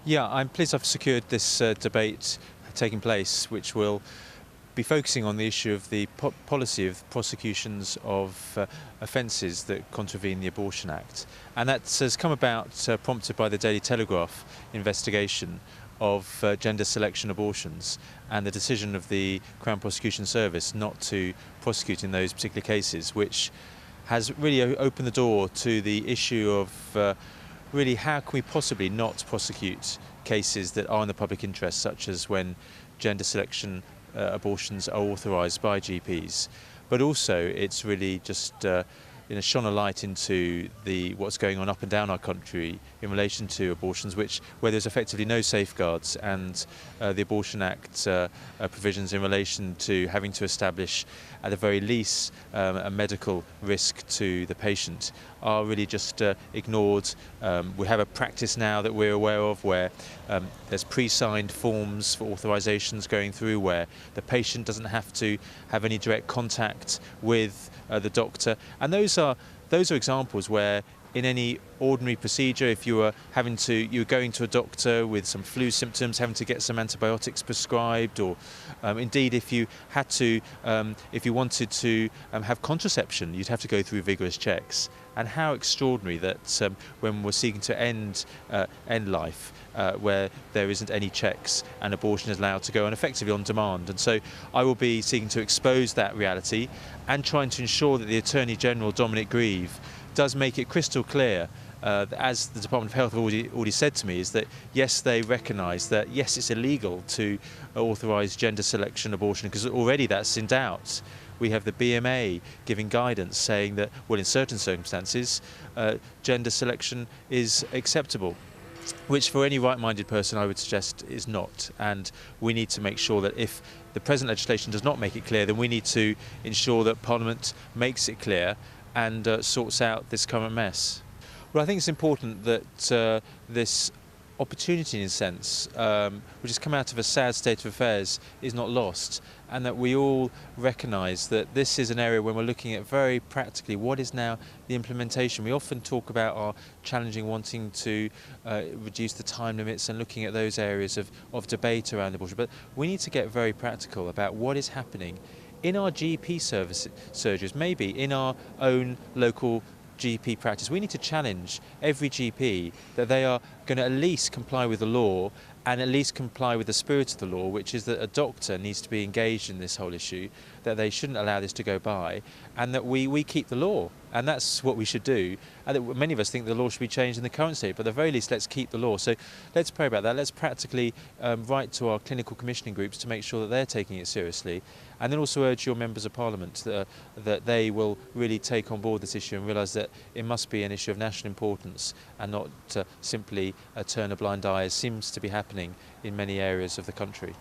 Yeah, I'm pleased I've secured this debate taking place, which will be focusing on the issue of the policy of prosecutions of offences that contravene the Abortion Act. And that has come about prompted by the Daily Telegraph investigation of gender selection abortions and the decision of the Crown Prosecution Service not to prosecute in those particular cases, which has really opened the door to the issue of really how can we possibly not prosecute cases that are in the public interest, such as when gender selection abortions are authorised by GPs. But also it's really just shone a light into what's going on up and down our country in relation to abortions, where there's effectively no safeguards, and the Abortion Act provisions in relation to having to establish at the very least a medical risk to the patient are really just ignored. We have a practice now that we're aware of where there's pre-signed forms for authorisations going through where the patient doesn't have to have any direct contact with the doctor, and those are examples where in any ordinary procedure, if you're going to a doctor with some flu symptoms, having to get some antibiotics prescribed, or indeed if you wanted to have contraception, you'd have to go through vigorous checks. And how extraordinary that when we're seeking to end life, where there isn't any checks and abortion is allowed to go on effectively on demand. And so I will be seeking to expose that reality and trying to ensure that the Attorney General, Dominic Grieve, does make it crystal clear, as the Department of Health have already said to me, is that yes, they recognise that yes, it's illegal to authorise gender selection abortion, because already that's in doubt. We have the BMA giving guidance saying that, well, in certain circumstances, gender selection is acceptable, which for any right-minded person I would suggest is not. And we need to make sure that if the present legislation does not make it clear, then we need to ensure that Parliament makes it clear and sorts out this current mess. Well, I think it's important that this opportunity, in a sense, which has come out of a sad state of affairs, is not lost, and that we all recognise that this is an area when we're looking at very practically what is now the implementation. We often talk about our challenging wanting to reduce the time limits and looking at those areas of debate around abortion, but we need to get very practical about what is happening in our GP surgeries, maybe in our own local GP practice. We need to challenge every GP that they are going to at least comply with the law and at least comply with the spirit of the law, which is that a doctor needs to be engaged in this whole issue, that they shouldn't allow this to go by, and that we keep the law. And that's what we should do. And that many of us think the law should be changed in the current state, but at the very least, let's keep the law. So let's pray about that. Let's practically write to our clinical commissioning groups to make sure that they're taking it seriously. And then also urge your members of Parliament that they will really take on board this issue and realise that it must be an issue of national importance and not simply turn a blind eye, as seems to be happening in many areas of the country.